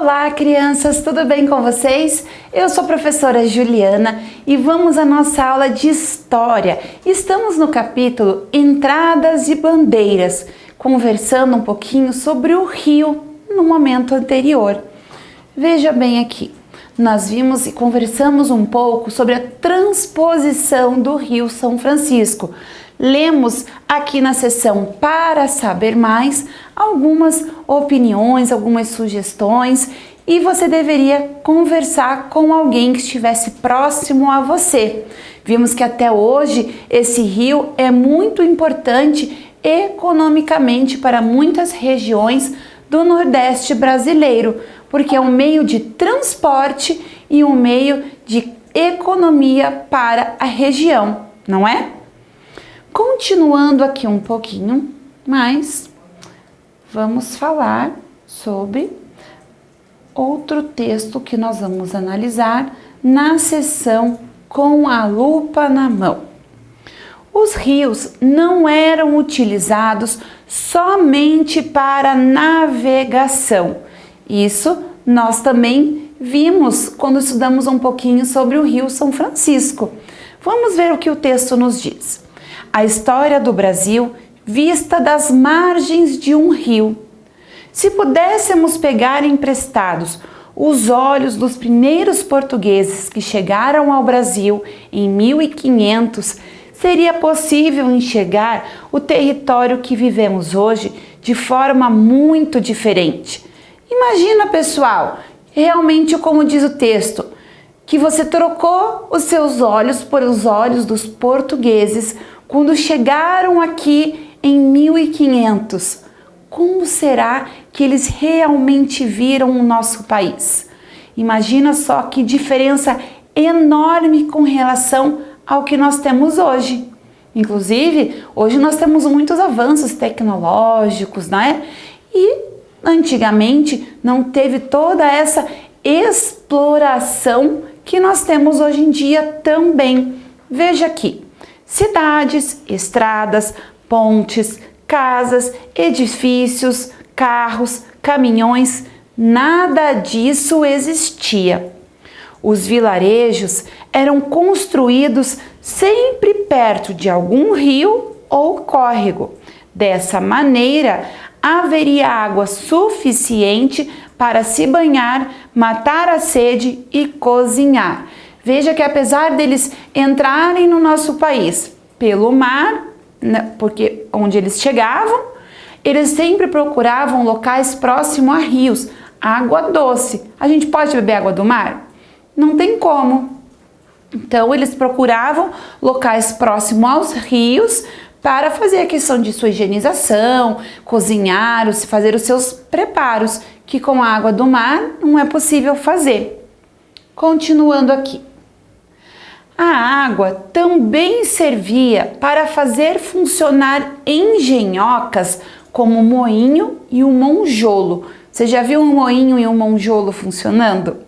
Olá, crianças, tudo bem com vocês? Eu sou a professora Juliana e vamos à nossa aula de História. Estamos no capítulo Entradas e Bandeiras, conversando um pouquinho sobre o rio no momento anterior. Veja bem aqui, nós vimos e conversamos um pouco sobre a transposição do Rio São Francisco. Lemos aqui na seção Para Saber Mais algumas opiniões, algumas sugestões e você deveria conversar com alguém que estivesse próximo a você. Vimos que até hoje esse rio é muito importante economicamente para muitas regiões do Nordeste brasileiro, porque é um meio de transporte e um meio de economia para a região, não é? Continuando aqui um pouquinho mais, vamos falar sobre outro texto que nós vamos analisar na seção Com a Lupa na Mão. Os rios não eram utilizados somente para navegação. Isso nós também vimos quando estudamos um pouquinho sobre o Rio São Francisco. Vamos ver o que o texto nos diz. A história do Brasil vista das margens de um rio. Se pudéssemos pegar emprestados os olhos dos primeiros portugueses que chegaram ao Brasil em 1500, seria possível enxergar o território que vivemos hoje de forma muito diferente. Imagina, pessoal, realmente como diz o texto, que você trocou os seus olhos por os olhos dos portugueses quando chegaram aqui em 1500. Como será que eles realmente viram o nosso país? Imagina só que diferença enorme com relação ao que nós temos hoje. Inclusive, hoje nós temos muitos avanços tecnológicos, né? E antigamente não teve toda essa exploração que nós temos hoje em dia também. Veja aqui. Cidades, estradas, pontes, casas, edifícios, carros, caminhões, nada disso existia. Os vilarejos eram construídos sempre perto de algum rio ou córrego. Dessa maneira, haveria água suficiente para se banhar, matar a sede e cozinhar. Veja que apesar deles entrarem no nosso país pelo mar, né, porque onde eles chegavam, eles sempre procuravam locais próximos a rios, água doce. A gente pode beber água do mar? Não tem como. Então eles procuravam locais próximos aos rios para fazer a questão de sua higienização, cozinhar, fazer os seus preparos, que com a água do mar não é possível fazer. Continuando aqui. A água também servia para fazer funcionar engenhocas como o moinho e o monjolo. Você já viu um moinho e um monjolo funcionando?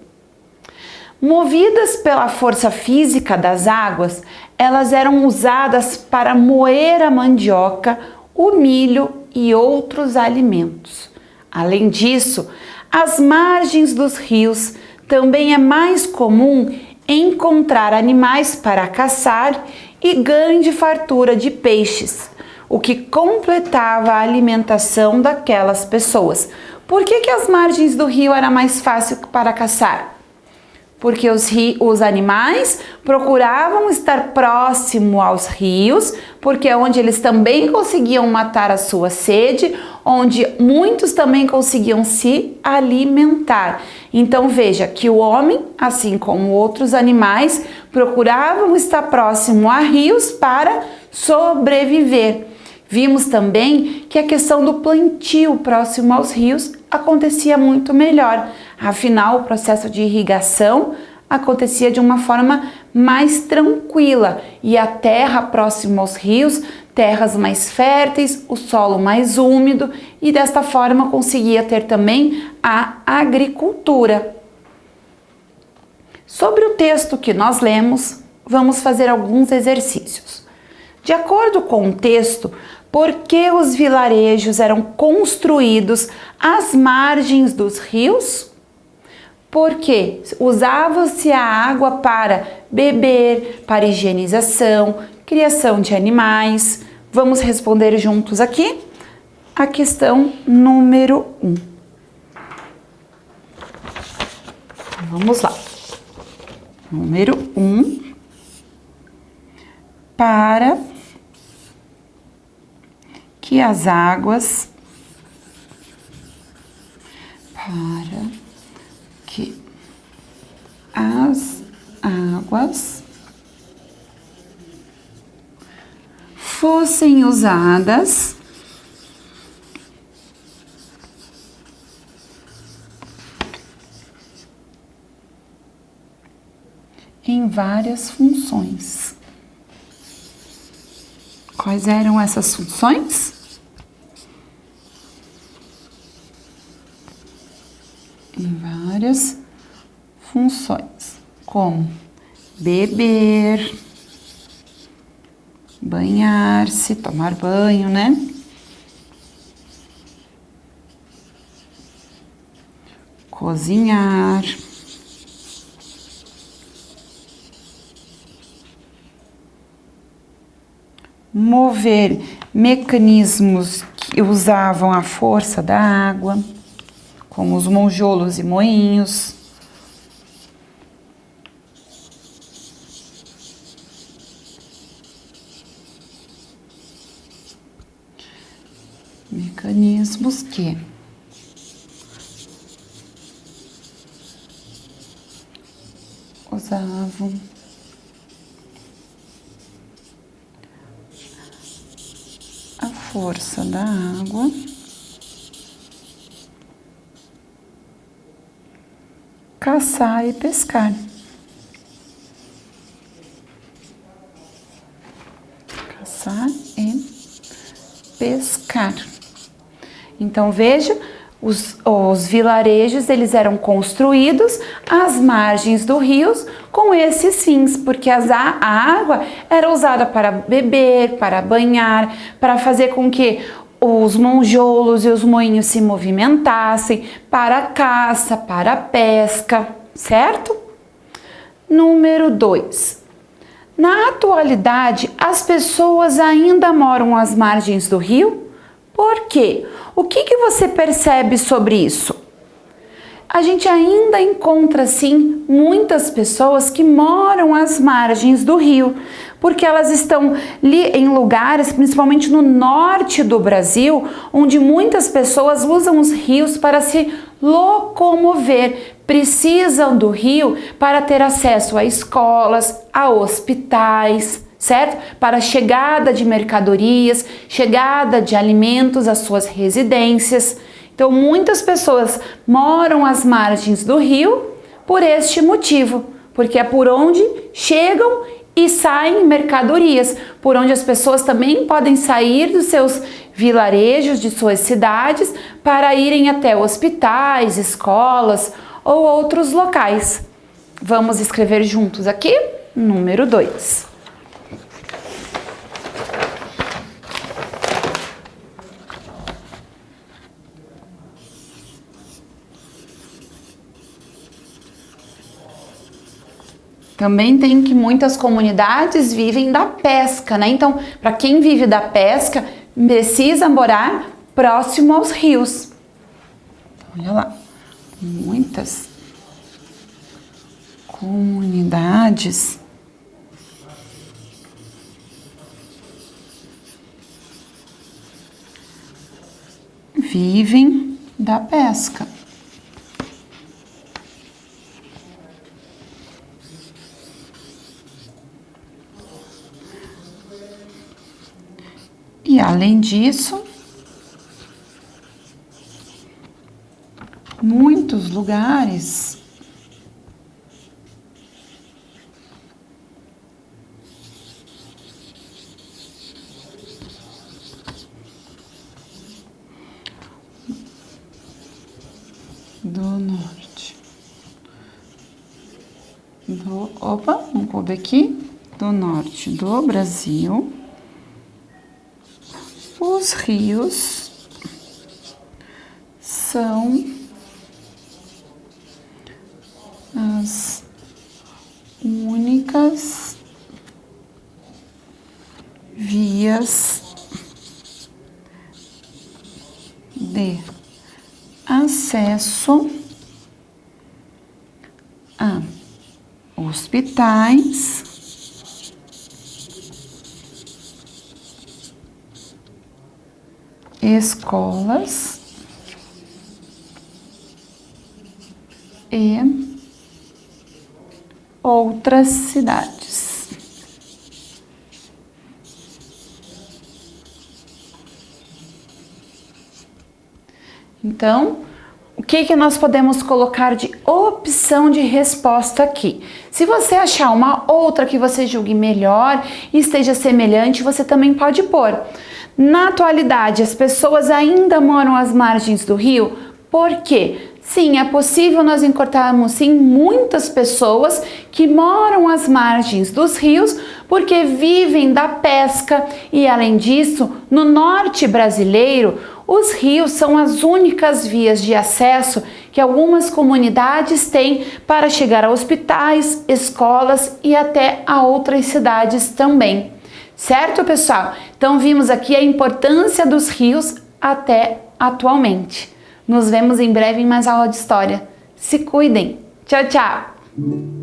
Movidas pela força física das águas, elas eram usadas para moer a mandioca, o milho e outros alimentos. Além disso, às margens dos rios também é mais comum encontrar animais para caçar e grande fartura de peixes, o que completava a alimentação daquelas pessoas. Por que as margens do rio era mais fácil para caçar? Porque os animais procuravam estar próximo aos rios, porque é onde eles também conseguiam matar a sua sede, onde muitos também conseguiam se alimentar. Então veja que o homem, assim como outros animais, procuravam estar próximo a rios para sobreviver. Vimos também que a questão do plantio próximo aos rios acontecia muito melhor. Afinal, o processo de irrigação acontecia de uma forma mais tranquila e a terra próxima aos rios, terras mais férteis, o solo mais úmido e desta forma conseguia ter também a agricultura. Sobre o texto que nós lemos, vamos fazer alguns exercícios. De acordo com o texto, por que os vilarejos eram construídos às margens dos rios? Porque usava-se a água para beber, para higienização, criação de animais. Vamos responder juntos aqui a questão número 1. Vamos lá. Número 1. Para que as águas fossem usadas em várias funções. Quais eram essas funções? Em várias funções, como beber, banhar-se, tomar banho, né? Cozinhar, mover mecanismos que usavam a força da água, como os monjolos e moinhos. Mecanismos que usavam a força da água caçar e pescar. Caçar e pescar. Então, veja, os vilarejos, eles eram construídos às margens dos rios com esses fins, porque a água era usada para beber, para banhar, para fazer com que os monjolos e os moinhos se movimentassem, para a caça, para a pesca, certo? Número 2. Na atualidade, as pessoas ainda moram às margens do rio? Por quê? O que você percebe sobre isso? A gente ainda encontra, sim, muitas pessoas que moram às margens do rio, porque elas estão em lugares, principalmente no norte do Brasil, onde muitas pessoas usam os rios para se locomover, precisam do rio para ter acesso a escolas, a hospitais, certo? Para a chegada de mercadorias, chegada de alimentos às suas residências. Então, muitas pessoas moram às margens do rio por este motivo, porque é por onde chegam e saem mercadorias, por onde as pessoas também podem sair dos seus vilarejos, de suas cidades, para irem até hospitais, escolas ou outros locais. Vamos escrever juntos aqui? Número 2. Também tem que muitas comunidades vivem da pesca, né? Então, para quem vive da pesca, precisa morar próximo aos rios. Olha lá, muitas comunidades vivem da pesca. E além disso, muitos lugares do norte vamos pôr aqui, do norte do Brasil, os rios são as únicas vias de acesso a hospitais, escolas e outras cidades. Então, o que nós podemos colocar de opção de resposta aqui? Se você achar uma outra que você julgue melhor e esteja semelhante, você também pode pôr. Na atualidade, as pessoas ainda moram às margens do rio? Por quê? Sim, é possível nós encontrarmos sim muitas pessoas que moram às margens dos rios porque vivem da pesca e, além disso, no norte brasileiro, os rios são as únicas vias de acesso que algumas comunidades têm para chegar a hospitais, escolas e até a outras cidades também. Certo, pessoal? Então, vimos aqui a importância dos rios até atualmente. Nos vemos em breve em mais aula de história. Se cuidem. Tchau, tchau!